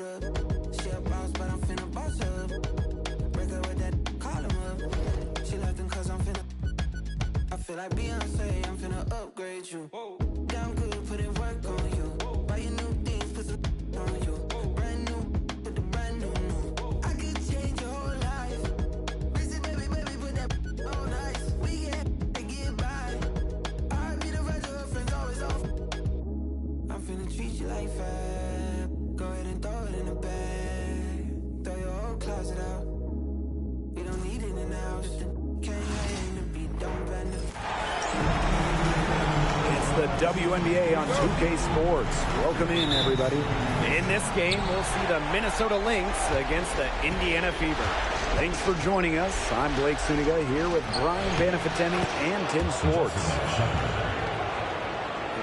it up. She a boss, but I'm finna boss up. Break up with that, call him up. She left him cause I'm finna. I feel like Beyonce, I'm finna upgrade you. Down good, put in work on you. Buy you new things, put some on you. Brand new, put the brand new. I could change your whole life. Busy baby, put that on ice. We get by. I be the rest of her friends always off. I'm finna treat you like fab. Go ahead and throw it in the bag. Throw your whole closet out. We don't need it in the house. Can't hang the beat, don't bend it. It's the WNBA on 2K Sports. Welcome in, everybody. In this game, we'll see the Minnesota Lynx against the Indiana Fever. Thanks for joining us. I'm Blake Suniga here with Brian Banafitemi and Tim Swartz.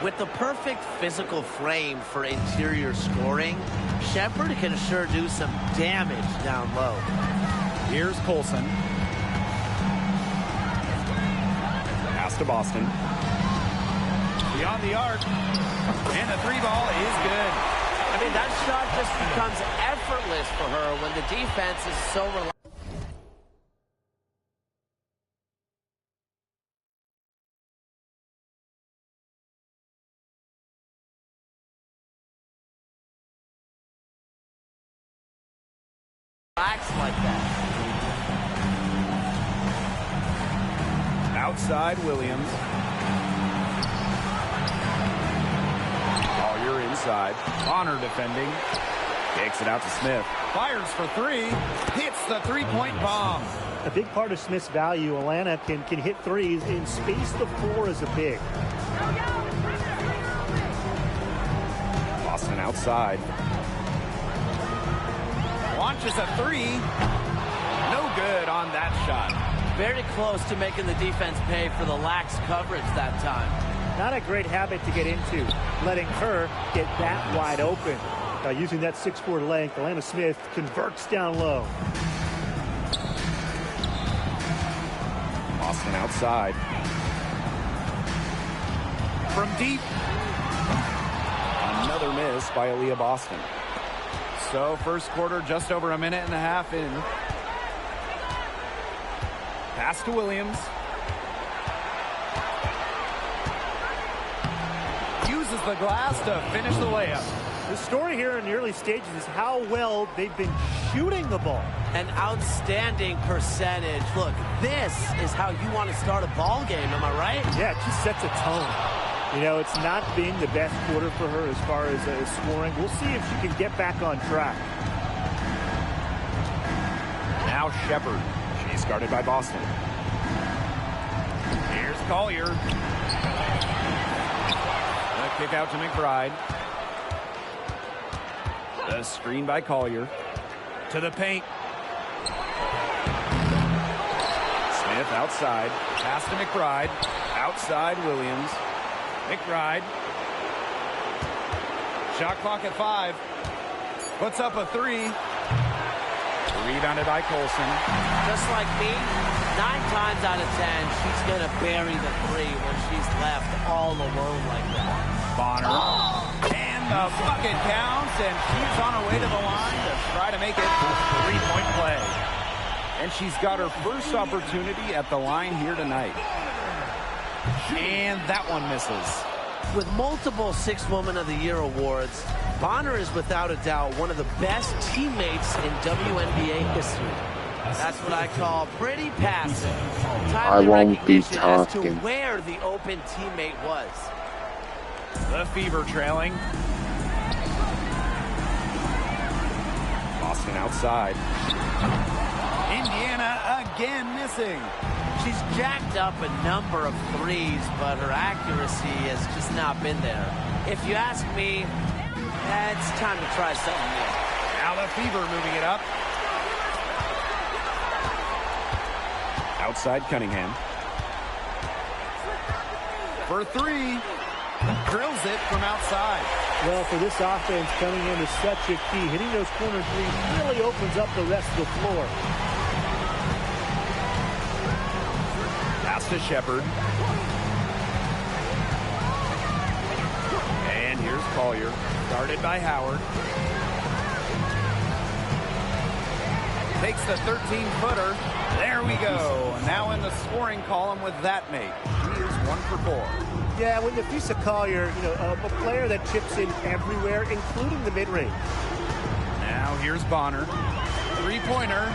With the perfect physical frame for interior scoring, Shepard can sure do some damage down low. Here's Colson. Pass to Boston. Beyond the arc, and the three ball is good. I mean, that shot just becomes effortless for her when the defense is so relaxed. Like that. Outside Williams. Collier inside. Bonner defending. Kicks it out to Smith. Fires for three. Hits the three-point bomb. A big part of Smith's value, Atlanta can hit threes and space the floor as a big. Boston outside. Launches a three. No good on that shot. Very close to making the defense pay for the lax coverage that time. Not a great habit to get into, letting her get that wide open. Using that 6'4" length, Atlanta Smith converts down low. Boston outside. From deep. Another miss by Aaliyah Boston. So first quarter just over a minute and a half in. Pass to Williams. Uses the glass to finish the layup. The story here in the early stages is how well they've been shooting the ball. An outstanding percentage. Look, this is how you want to start a ball game, am I right? Yeah, it just sets a tone. You know, it's not being the best quarter for her as far as scoring. We'll see if she can get back on track. Now Shepard. She's guarded by Boston. Here's Collier. The kick out to McBride. The screen by Collier. To the paint. Smith outside. Pass to McBride. Outside Williams. McBride. Shot clock at 5. Puts up a three. Rebounded by Colson. Just like me, 9 times out of 10, she's going to bury the three when she's left all alone like that. Bonner. And the bucket counts, and she's on her way to the line to try to make it a three-point play. And she's got her first opportunity at the line here tonight. And that one misses. With multiple Sixth Woman of the Year awards, Bonner is without a doubt one of the best teammates in WNBA history. That's what I call pretty passive. I won't be Recognition as to talking. where the open teammate was. The Fever trailing. Boston outside. Indiana again missing. She's jacked up a number of threes, but her accuracy has just not been there. If you ask me, it's time to try something new. Now the Fever moving it up. Outside Cunningham. For three. Drills it from outside. Well, for this offense, Cunningham is such a key. Hitting those corner threes really opens up the rest of the floor. Pass to Shepard. And here's Collier. Guarded by Howard. takes the 13-footer. There we go. Now in the scoring column with that make. He is 1 for 4. Yeah, when Nafisa Collier, a player that chips in everywhere, including the mid-range. Now here's Bonner. Three-pointer.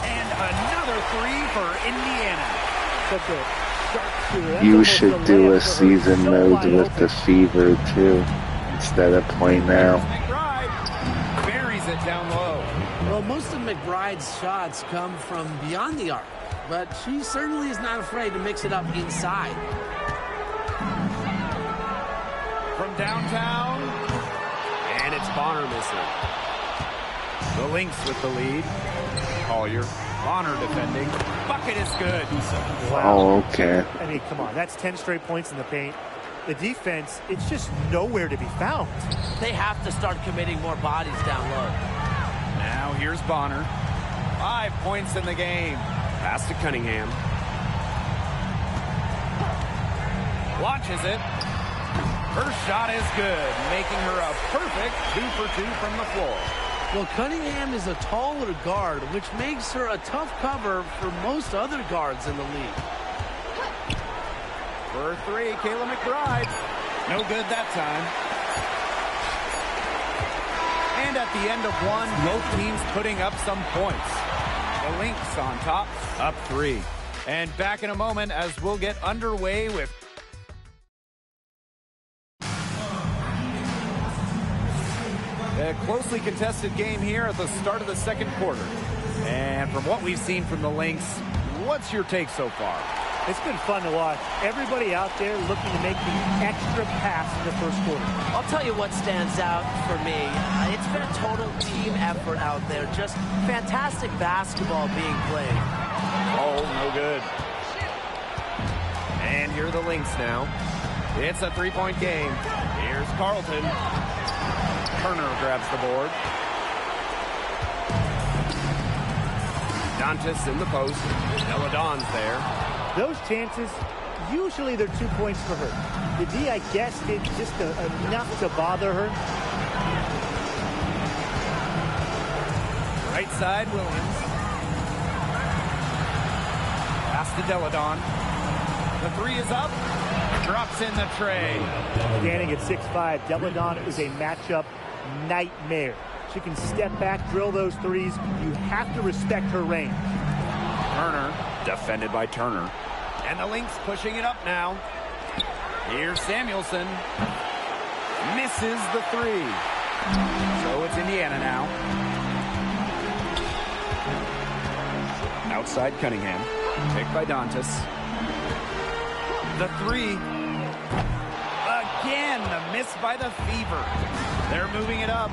And another 3 for Indiana. Such a sharp shooter. That's You almost should do a layup for her. season So mode wide with open. the Fever too, instead of point now. McBride buries it down low. Well, most of McBride's shots come from beyond the arc, but she certainly is not afraid to mix it up inside. From downtown. And it's Bonner missing. The Lynx with the lead. Collier. Bonner defending. Bucket is good. Oh, okay. I mean, come on. That's 10 straight points in the paint. The defense, it's just nowhere to be found. They have to start committing more bodies down low. Now here's Bonner. 5 points in the game. Pass to Cunningham. Launches it. Her shot is good, making her a perfect 2 for 2 from the floor. Well, Cunningham is a taller guard, which makes her a tough cover for most other guards in the league. For 3, Kayla McBride. No good that time. And at the end of 1, both teams putting up some points. The Lynx on top, up 3. And back in a moment as we'll get underway with a closely contested game here at the start of the second quarter. And from what we've seen from the Lynx, what's your take so far? It's been fun to watch. Everybody out there looking to make the extra pass in the first quarter. I'll tell you what stands out for me. It's been a total team effort out there. Just fantastic basketball being played. Oh, no good. And here are the Lynx now. It's a 3-point game. Here's Carlton. Turner grabs the board. Dantas in the post. Eladon's there. Those chances, usually they're 2 points for her. The D, I guess, did just enough to bother her. Right side, Williams. Pass to Deladon. The 3 is up. Drops in the tray. Standing at 6'5", Deladon is a matchup nightmare. She can step back, drill those threes. You have to respect her range. Turner, defended by Turner. And the Lynx pushing it up now. Here's Samuelson. Misses the 3. So it's Indiana now. Outside Cunningham. Picked by Dantas. The 3. Again, the miss by the Fever. They're moving it up.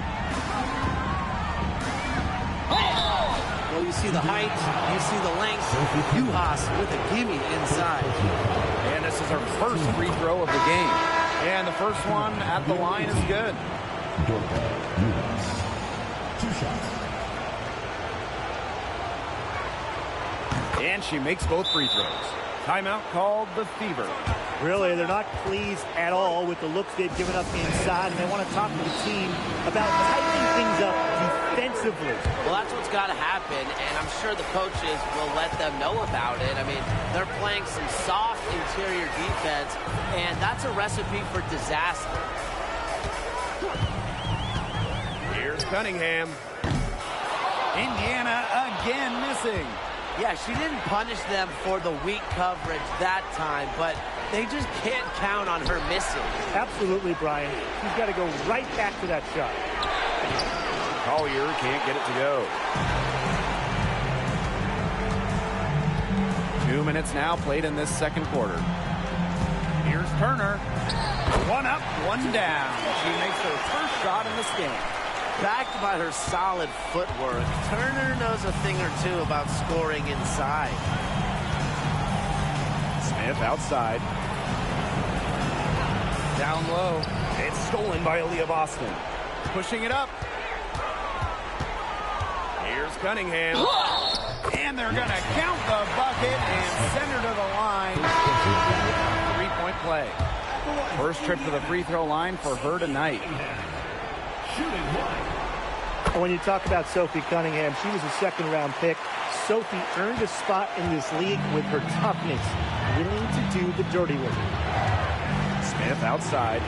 Well, you see the height, you see the length. Juhas with a gimme inside. And this is her first free throw of the game. And the first one at the line is good. 2 shots. And she makes both free throws. Timeout called the Fever. Really, they're not pleased at all with the looks they've given up inside, and they want to talk to the team about tightening things up defensively. Well, that's what's got to happen, and I'm sure the coaches will let them know about it. I mean, they're playing some soft interior defense, and that's a recipe for disaster. Here's Cunningham. Indiana again missing. Yeah, she didn't punish them for the weak coverage that time, but they just can't count on her missing. Absolutely, Brian. She's got to go right back to that shot. Collier can't get it to go. 2 minutes now played in this second quarter. Here's Turner. 1 up, 1 down. She makes her first shot in this game. Backed by her solid footwork, Turner knows a thing or two about scoring inside. Smith outside. Down low. It's stolen by Aaliyah Boston. Pushing it up. Here's Cunningham. And they're going to count the bucket and send her to the line. 3-point play. First trip to the free throw line for her tonight. And when you talk about Sophie Cunningham, she was a second-round pick. Sophie earned a spot in this league with her toughness, willing to do the dirty work. Smith outside.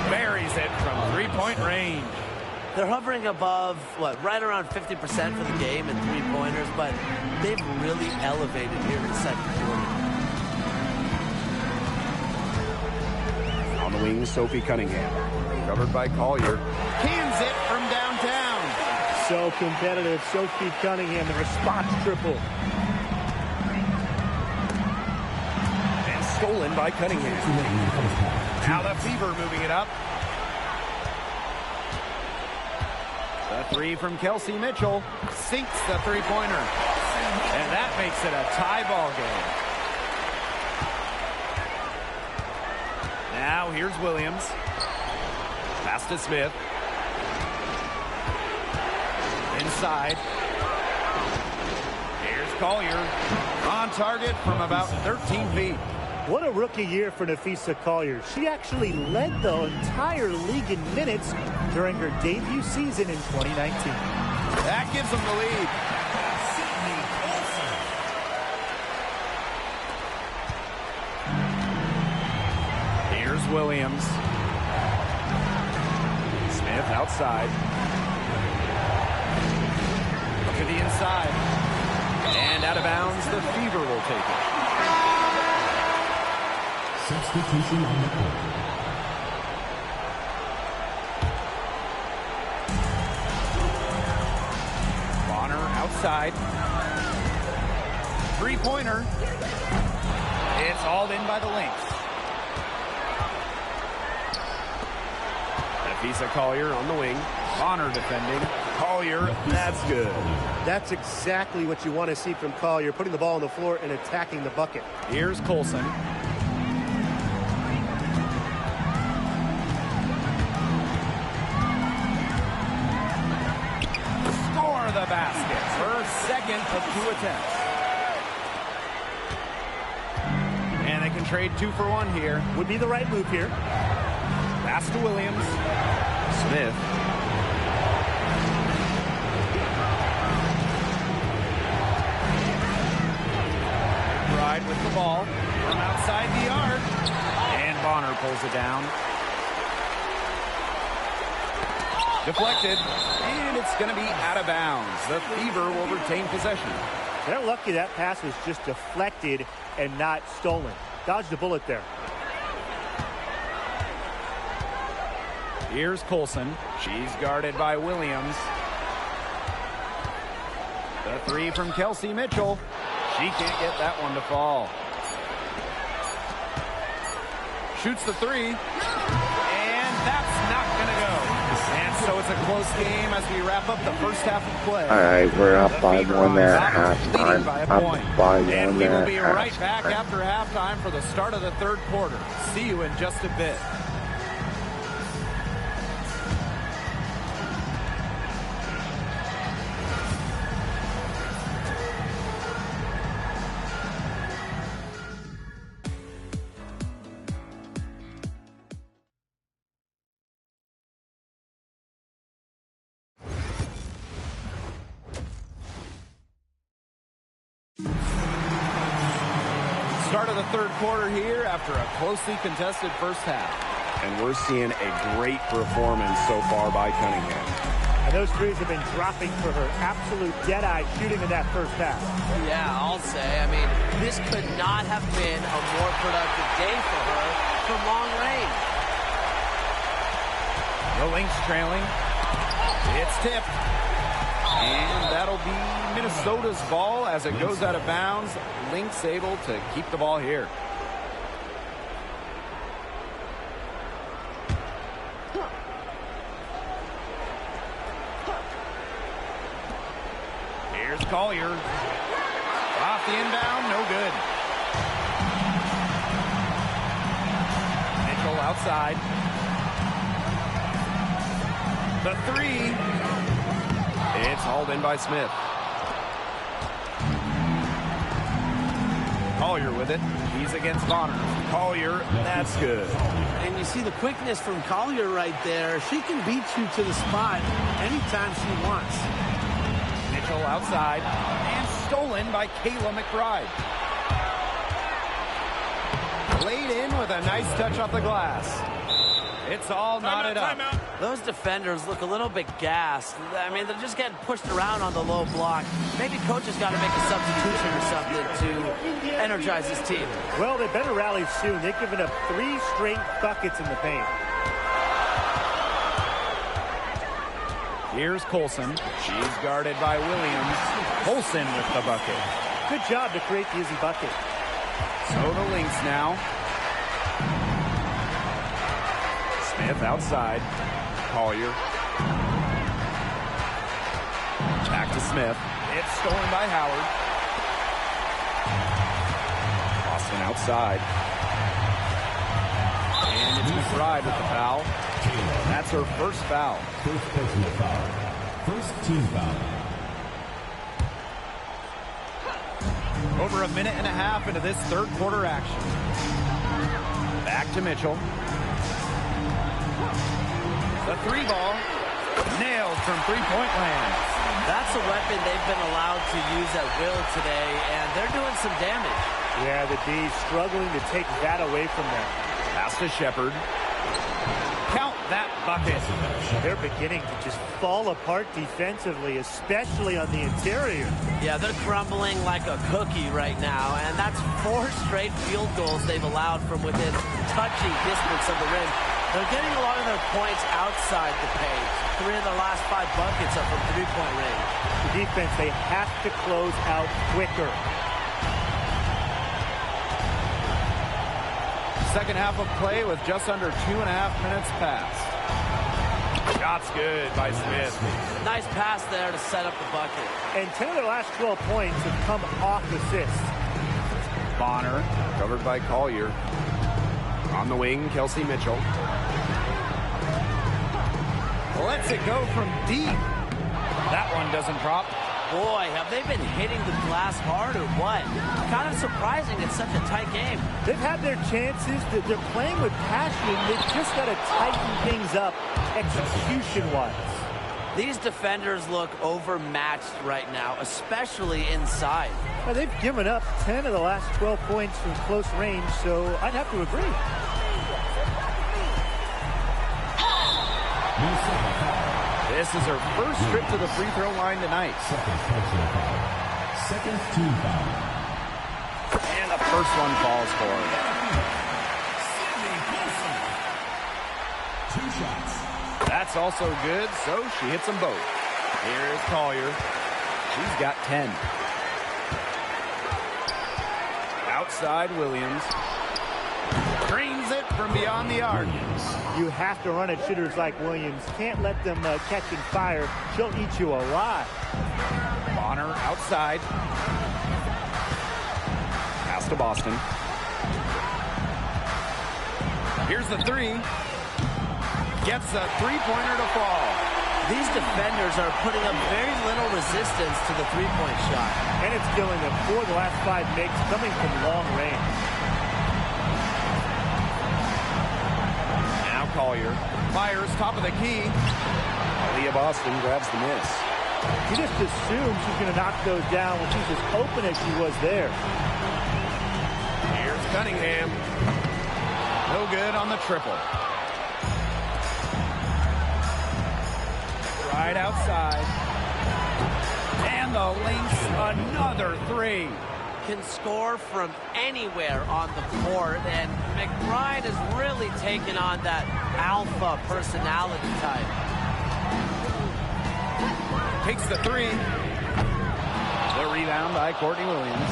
Buries it from three-point range. They're hovering above, right around 50% for the game in three-pointers, but they've really elevated here in the second quarter. On the wing, Sophie Cunningham. Covered by Collier. Cans it from downtown. So competitive. Sophie Cunningham, the response triple. And stolen by Cunningham. Now the Fever moving it up. The three from Kelsey Mitchell sinks the three-pointer. And that makes it a tie ball game. Now here's Williams. Pass to Smith. Inside. Here's Collier. On target from about 13 feet. What a rookie year for Nafisa Collier. She actually led the entire league in minutes during her debut season in 2019. That gives them the lead. Here's Williams. Smith outside. To the inside. And out of bounds, the Fever will take it. Substitution on the court. Bonner outside. Three-pointer. It's hauled in by the Lynx. Nafisa Collier on the wing. Bonner defending. Collier, that's good. That's exactly what you want to see from Collier, putting the ball on the floor and attacking the bucket. Here's Colson. Score the basket. Her second of 2 attempts. And they can trade 2 for 1 here. Would be the right move here. Pass to Williams. Smith. Ride with the ball from outside the yard. And Bonner pulls it down. Deflected. And it's going to be out of bounds. The Fever will retain possession. They're lucky that pass was just deflected and not stolen. Dodged a bullet there. Here's Colson. She's guarded by Williams. The three from Kelsey Mitchell. She can't get that one to fall. Shoots the three. And that's not going to go. And so it's a close game as we wrap up the first half of play. All right, we're up The by Fever 1 on at top, leading halftime. by a Up point. by And 1 we will at be right back halftime. after halftime for the start of the third quarter. See you in just a bit. Start of the third quarter here after a closely contested first half. And we're seeing a great performance so far by Cunningham. And those threes have been dropping for her. Absolute dead-eye shooting in that first half. Yeah, I'll say. I mean, this could not have been a more productive day for her from long range. The Lynx trailing. It's tipped. And that'll be Minnesota's ball as it goes out of bounds. Lynx able to keep the ball here. Here's Collier. Off the inbound, no good. Mitchell outside. The three. It's hauled in by Smith. Collier Collier with it. He's against Bonner. Collier, that's good. And you see the quickness from Collier right there. She can beat you to the spot anytime she wants. Mitchell outside and stolen by Kayla McBride. Laid in with a nice touch off the glass. It's all knotted up. Those defenders look a little bit gassed. I mean, they're just getting pushed around on the low block. Maybe coach has got to make a substitution or something to energize his team. Well, they better rally soon. They've given up 3 straight buckets in the paint. Here's Colson. She's guarded by Williams. Colson with the bucket. Good job to create the easy bucket. So the Lynx now. Smith outside. Collier. Back to Smith. It's stolen by Howard. Boston outside. And it's McBride with the foul. That's her first foul. First personal foul. First team foul. Over a minute and a half into this third quarter action. Back to Mitchell. The 3 ball. Nailed from three-point land. That's a weapon they've been allowed to use at will today, and they're doing some damage. Yeah, the D's struggling to take that away from them. Pass to Shepard. Count that bucket. They're beginning to just fall apart defensively, especially on the interior. Yeah, they're crumbling like a cookie right now, and that's 4 straight field goals they've allowed from within touching distance of the rim. They're getting a lot of their points outside the paint. 3 of their last 5 buckets are from three-point range. The defense, they have to close out quicker. Second half of play with just under 2.5 minutes passed. Shot's good by Smith. Nice pass there to set up the bucket. And 10 of their last 12 points have come off assists. Bonner, covered by Collier. On the wing, Kelsey Mitchell. Lets it go from deep. That one doesn't drop. Boy, have they been hitting the glass hard or what? Kind of surprising it's such a tight game. They've had their chances. They're playing with passion. They've just got to tighten things up execution-wise. These defenders look overmatched right now, especially inside. Now, they've given up 10 of the last 12 points from close range, so I'd have to agree. This is her first trip to the free throw line tonight. Second team foul. And the first one falls for her. 2 shots. That's also good, so she hits them both. Here's Collier. She's got 10. Outside Williams. Drains it from beyond the arc. You have to run at shooters like Williams. Can't let them catching fire. She'll eat you alive. Bonner outside. Pass to Boston. Here's the 3. Gets a three-pointer to fall. These defenders are putting up very little resistance to the three-point shot. And it's killing them. 4 of the last 5 makes coming from long range. Now Collier fires top of the key. Aaliyah Boston grabs the miss. You just assume she's going to knock those down when she's as open as she was there. Here's Cunningham. No good on the triple. Right outside. And the Lynx, another 3. Can score from anywhere on the court, and McBride has really taken on that alpha personality type. Takes the 3. The rebound by Courtney Williams.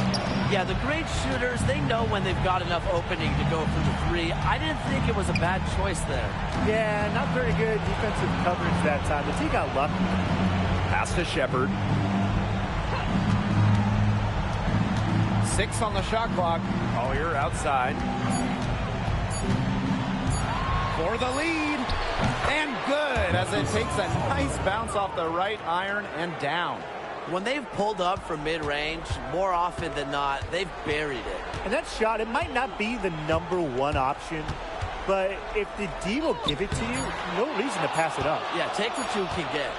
Yeah, the great shooters, they know when they've got enough opening to go for the 3. I didn't think it was a bad choice there. Yeah, not very good defensive coverage that time. The team got lucky. Pass to Shepard. 6 on the shot clock. Collier outside. For the lead. And good as it takes a nice bounce off the right iron and down. When they've pulled up from mid-range, more often than not, they've buried it. And that shot, it might not be the #1 option, but if the D will give it to you, no reason to pass it up. Yeah, take what you can get.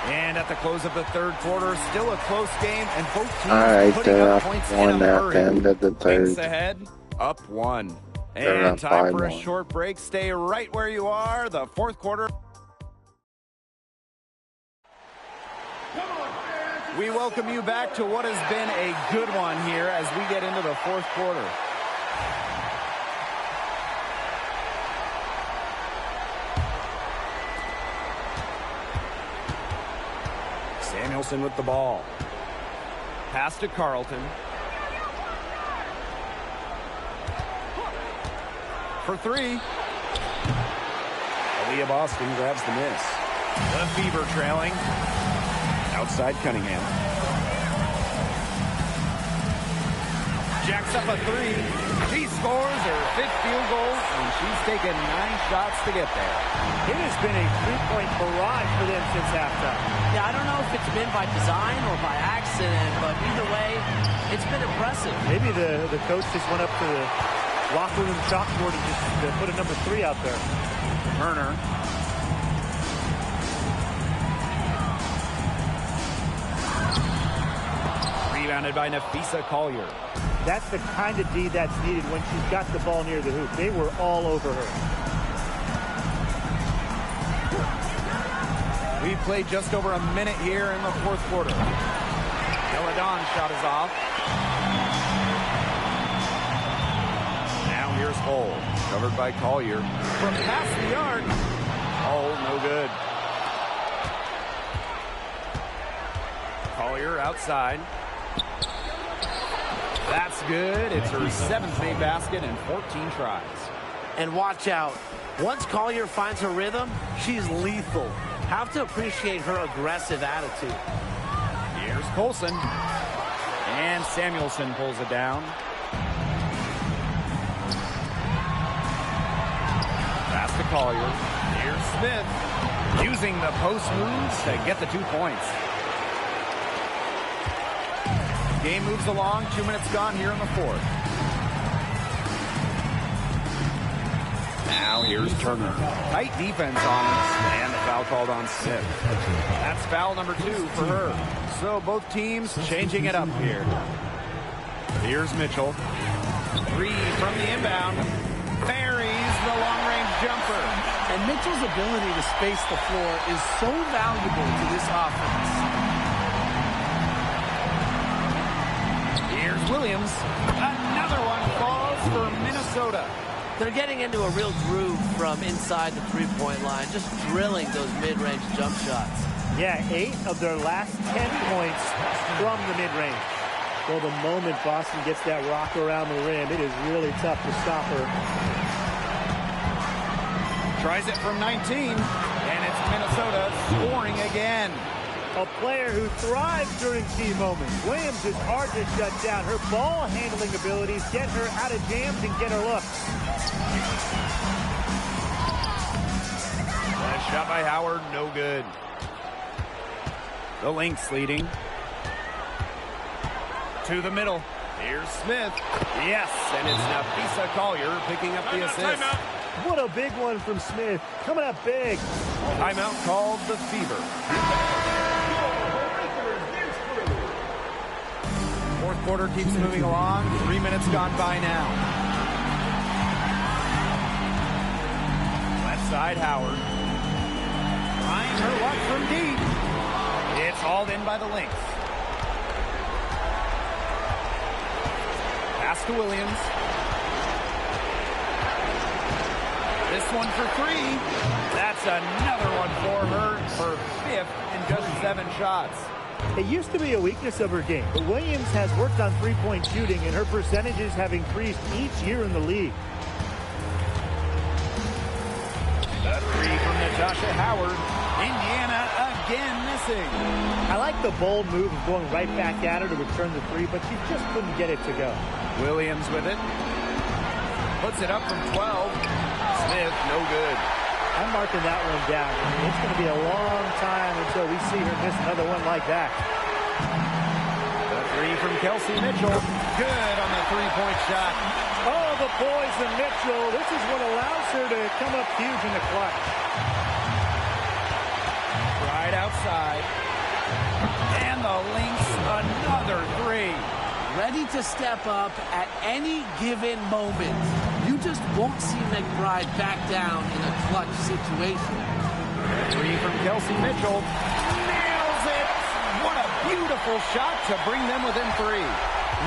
And at the close of the third quarter, still a close game, and both teams Alright, putting they're up up points in 1 a at the hurry. end of the Lynx third. ahead, up 1. They're And up time for a 5-1. short break. Stay right where you are. The fourth quarter. We welcome you back to what has been a good one here as we get into the fourth quarter. Samuelson with the ball. Pass to Carlton. For 3. Aaliyah Boston grabs the miss. The Fever trailing. Outside Cunningham. Jacks up a 3. She scores her 5th field goal, and she's taken 9 shots to get there. It has been a 3-point barrage for them since halftime. Yeah, I don't know if it's been by design or by accident, but either way, it's been impressive. Maybe the coach just went up to the locker room chalkboard and just put a #3 out there. Turner. Rebounded by Nafisa Collier. That's the kind of D that's needed when she's got the ball near the hoop. They were all over her. We've played just over a minute here in the fourth quarter. Deladon's shot is off. Now here's Hull, covered by Collier. From past the arc. Oh, no good. Collier outside. That's good. It's her 7th made basket in 14 tries. And watch out. Once Collier finds her rhythm, she's lethal. Have to appreciate her aggressive attitude. Here's Colson. And Samuelson pulls it down. Pass to Collier. Here's Smith. Using the post moves to get the 2 points. Game moves along. 2 minutes gone here in the fourth. Now here's Turner. Tight defense on us, and the foul called on Smith. That's foul number 2 for her. So both teams changing it up here. Here's Mitchell. 3 from the inbound. Buries the long-range jumper. And Mitchell's ability to space the floor is so valuable to this offense. Here's Williams. Another one falls for Minnesota. They're getting into a real groove from inside the three-point line, just drilling those mid-range jump shots. Yeah, 8 of their last 10 points from the mid-range. Well, the moment Boston gets that rock around the rim, it is really tough to stop her. Tries it from 19, and it's Minnesota scoring again. A player who thrives during key moments. Williams is hard to shut down. Her ball handling abilities get her out of jams and get her looks. Nice shot by Howard, no good. The Lynx leading. To the middle. Here's Smith. Yes, and it's Nafisa Collier picking up the assist. What a big one from Smith. Coming up big. Timeout called the Fever. Fourth quarter keeps moving along. 3 minutes gone by now. Left side, Howard. Trying her luck from deep. It's hauled in by the Lynx. Pass to Williams. This one for 3. That's another one for her. Her 5th in just 7 shots. It used to be a weakness of her game, but Williams has worked on three-point shooting, and her percentages have increased each year in the league. The 3 from Natasha Howard. Indiana again missing. I like the bold move of going right back at her to return the 3, but she just couldn't get it to go. Williams with it. Puts it up from 12. Smith, no good. I I'm marking that one down. I mean, it's going to be a long time until we see her miss another one like that. The three from Kelsey Mitchell. Good on the three-point shot. Oh, the boys and Mitchell. This is what allows her to come up huge in the clutch. Right outside. And the Lynx, another three. Ready to step up at any given moment. You just won't see McBride back down in a clutch situation. Three from Kelsey Mitchell. Nails it! What a beautiful shot to bring them within three.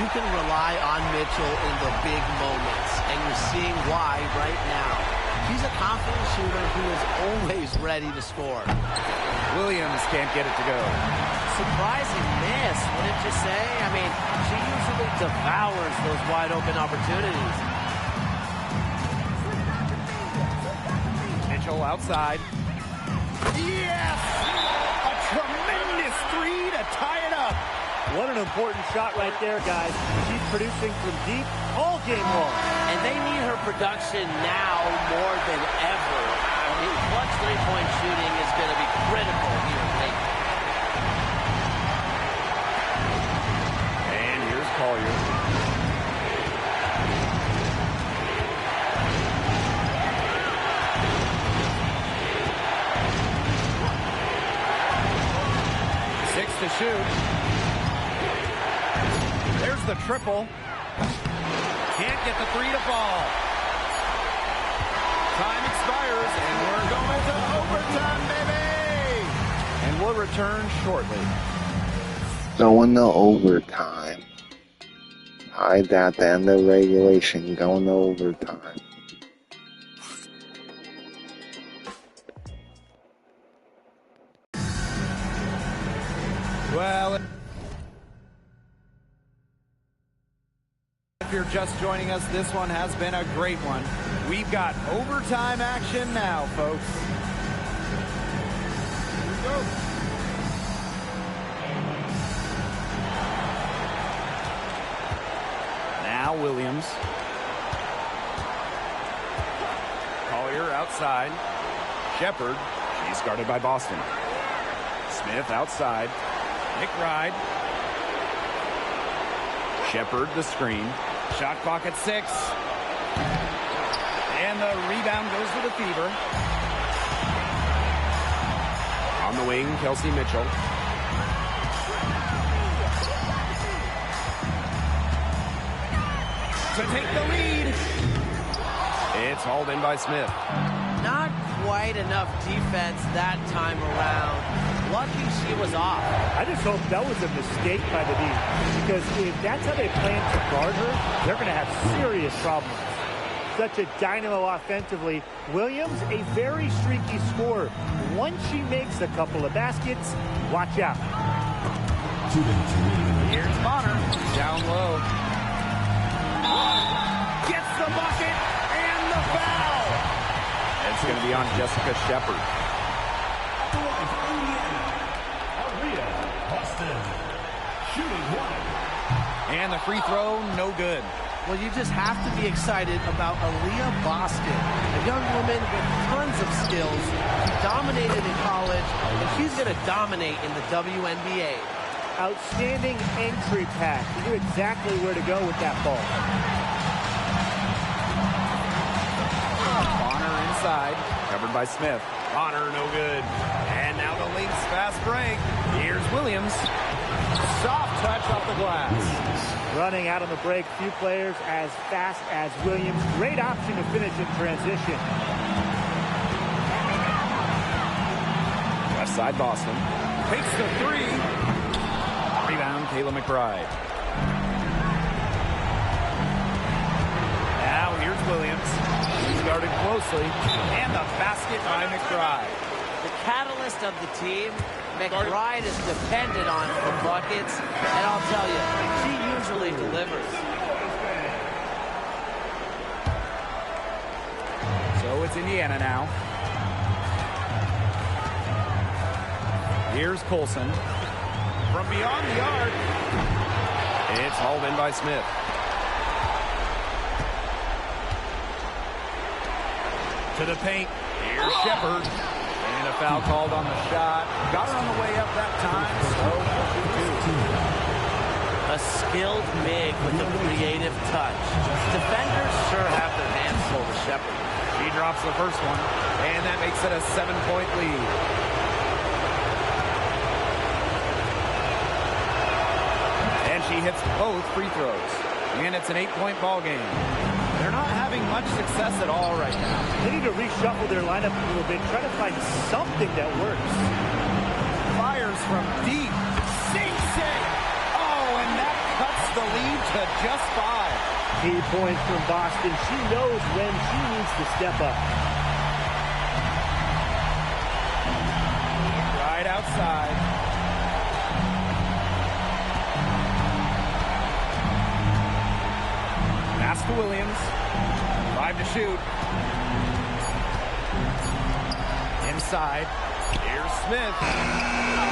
You can rely on Mitchell in the big moments, and you're seeing why right now. She's a confident shooter who is always ready to score. Williams can't get it to go. Surprising miss, wouldn't you say? I mean, she usually devours those wide open opportunities. Mitchell outside. Yes! A tremendous three to tie it up. What an important shot right there, guys. She's producing from deep all game long. And they need her production now more than ever. I mean, clutch three-point shooting is going to be critical here late. And here's Collier. Six to shoot. There's the triple. Can't get the three to fall. Time expires, and we're going to overtime, baby! And we'll return shortly. Going to overtime. Tied at the end of regulation, going to overtime. Well, if you're just joining us, this one has been a great one. We've got overtime action now, folks. Here we go. Now Williams. Collier outside. Shepard. She's guarded by Boston. Smith outside. McBride. Shepard the screen. Shot clock at 6. And the rebound goes to the Fever. On the wing, Kelsey Mitchell. To take the lead. It's hauled in by Smith. Not quite enough defense that time around. Lucky she was off. I just hope that was a mistake by the D, because if that's how they plan to guard her, they're going to have serious problems. Such a dynamo offensively. Williams, a very streaky scorer. Once she makes a couple of baskets, watch out. Here's Bonner. Down low. Gets the bucket and the foul. It's going to be on Jessica Shepard. And the free throw, no good. Well, you just have to be excited about Aaliyah Boston, a young woman with tons of skills. She dominated in college, and she's going to dominate in the WNBA. Outstanding entry pass. She knew exactly where to go with that ball. Bonner inside, covered by Smith. Bonner, no good. And now the Lynx fast break. Here's Williams. Soft touch off the glass. Running out on the break, few players as fast as Williams. Great option to finish in transition. Left side Boston. Takes the three. Rebound, Kayla McBride. Now here's Williams. He's guarded closely. And the basket by McBride. The catalyst of the team, McBride is dependent on for buckets, and I'll tell you, she usually delivers. So it's Indiana now. Here's Colson. From beyond the arc. It's hauled in by Smith. To the paint. Here's Shepard. And a foul called on the shot. Got her on the way up that time. So, 2. A skilled big with a creative touch. Defenders sure have their hands full with Shepard. She drops the first one. And that makes it a 7-point lead. And she hits both free throws. And it's an 8-point ball game. They're not having much success at all right now. They need to reshuffle their lineup a little bit, try to find something that works. Fires from deep. Sinks it. Oh, and that cuts the lead to just 5. Key points from Boston. She knows when she needs to step up. Right outside. Pass to Williams. 5 to shoot. Inside. Here's Smith.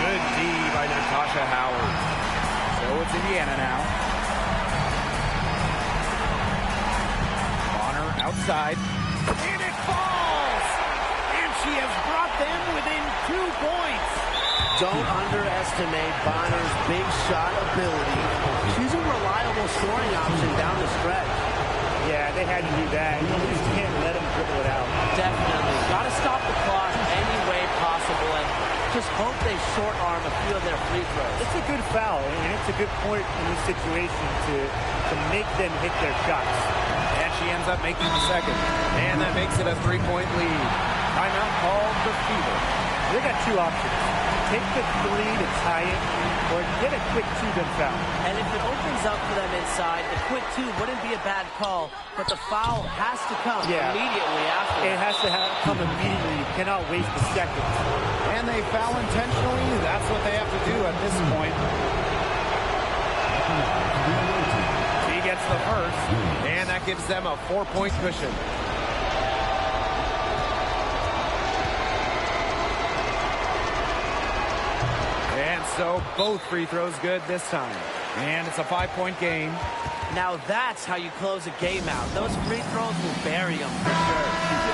Good D by Natasha Howard. So it's Indiana now. Bonner outside. And it falls! And she has brought them within 2 points. Don't underestimate Bonner's big shot ability. She's a reliable scoring option down the stretch. Yeah, they had to do that. You just can't let them dribble it out. Definitely. Got to stop the clock any way possible and just hope they short arm a few of their free throws. It's a good foul, and it's a good point in this situation to make them hit their shots. And she ends up making the second. And that makes it a 3-point lead. Timeout called the Fever. They got 2 options. Take the 3 to tie it, or get a quick 2 then foul. And if it opens up for them inside, the quick 2 wouldn't be a bad call, but the foul has to come immediately after. It has to come immediately. You cannot waste a second. And they foul intentionally. That's what they have to do at this point. He gets the first, and that gives them a 4-point cushion. So both free throws good this time. And it's a 5-point game. Now that's how you close a game out. Those free throws will bury them for sure.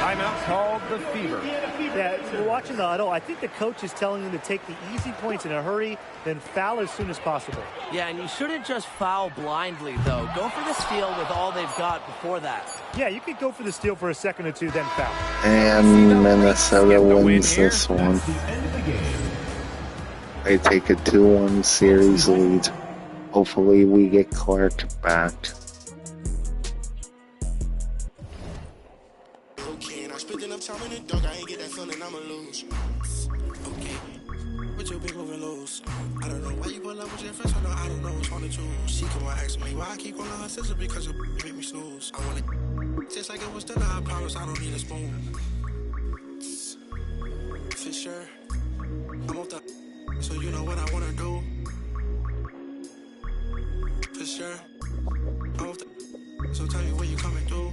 Timeout called the Fever. Yeah, we're watching the huddle. I think the coach is telling them to take the easy points in a hurry, then foul as soon as possible. Yeah, and you shouldn't just foul blindly, though. Go for the steal with all they've got before that. Yeah, you could go for the steal for a second or 2, then foul. And Minnesota wins this one. They take a 2-1 series lead. Hopefully we get Clark back. Okay, and I spent enough time in the dark, I ain't get that feeling I'ma lose. Okay, but you big overloads. I don't know why you pull up with your friends, I don't know what's on the choose. She come on asking me why I keep calling her sister because you make me snooze. I wanna just like it was dinner, I promise I don't need a spoon. For sure, I'm off the so you know what I wanna do. For sure. So tell me what you coming through.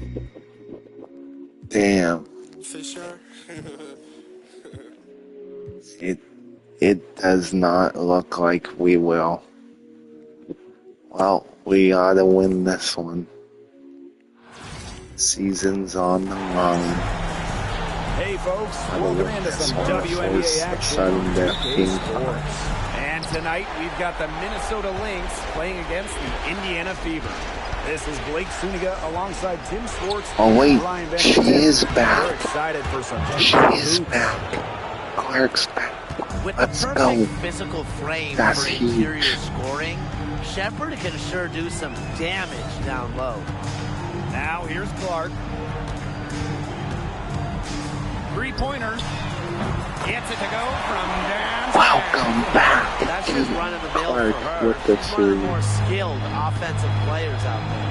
Damn. For sure. It does not look like we will. Well, we gotta win this one. Season's on the line. Hey folks, welcome into some WNBA action. And tonight we've got the Minnesota Lynx playing against the Indiana Fever. This is Blake Suniga alongside Tim Swartz. Oh wait, Brian she is back. We're excited for some. She is back. Clark's back. With Let's the perfect go. physical frame That's for huge. interior scoring, Shepard can sure do some damage down low. Now here's Clark. 3-pointer. Gets it to go from downstairs. Welcome back. That's just running the mill Clark for her. with the She's one of the three. more skilled offensive players out there.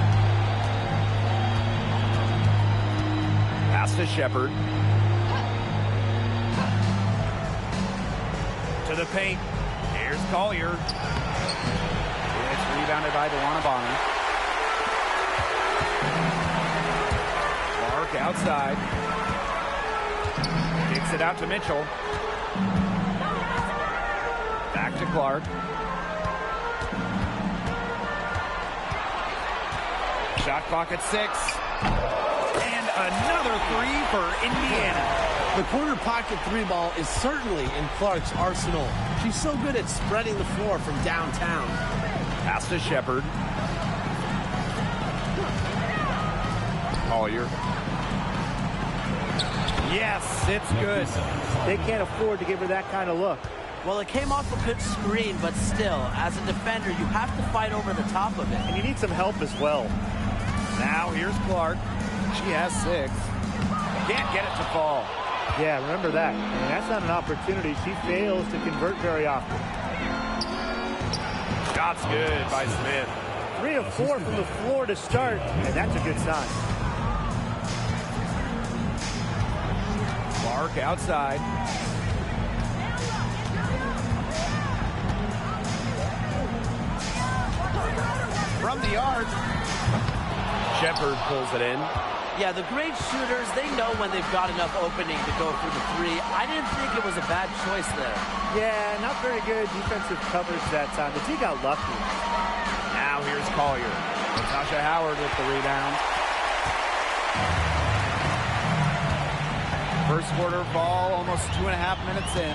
Pass to Shepard. To the paint. Here's Collier. It's rebounded by Wnba. Clark outside. Kicks it out to Mitchell. Back to Clark. Shot clock at 6. And Another three for Indiana. The corner pocket three ball is certainly in Clark's arsenal. She's so good at spreading the floor from downtown. Pass to Shepard. Collier. Yes, it's good. They can't afford to give her that kind of look. Well, it came off a good screen, but still, as a defender, you have to fight over the top of it. And you need some help as well. Now here's Clark. She has 6. Can't get it to fall. Yeah, remember that. I mean, that's not an opportunity. She fails to convert very often. Shot's good by Smith. 3 of 4 from the floor to start, and that's a good sign. Clark outside. From the arc. Shepard pulls it in. Yeah, the great shooters, they know when they've got enough opening to go through the three. I didn't think it was a bad choice there. Yeah, not very good defensive coverage that time. The D got lucky. Now here's Collier. Natasha Howard with the rebound. First quarter ball, almost 2.5 minutes in.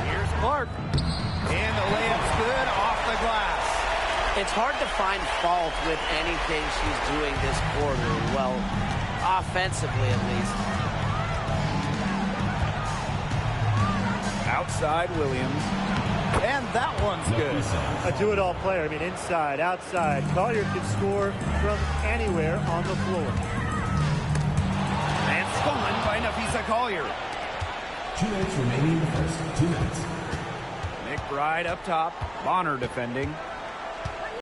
Here's Clark. And the layup's good off the glass. It's hard to find fault with anything she's doing this quarter. Well, offensively at least. Outside Williams. And that one's good. A do-it-all player. I mean, inside, outside. Collier can score from anywhere on the floor. And stolen by Nafisa Collier. 2 minutes remaining in the first. 2 minutes. McBride up top. Bonner defending.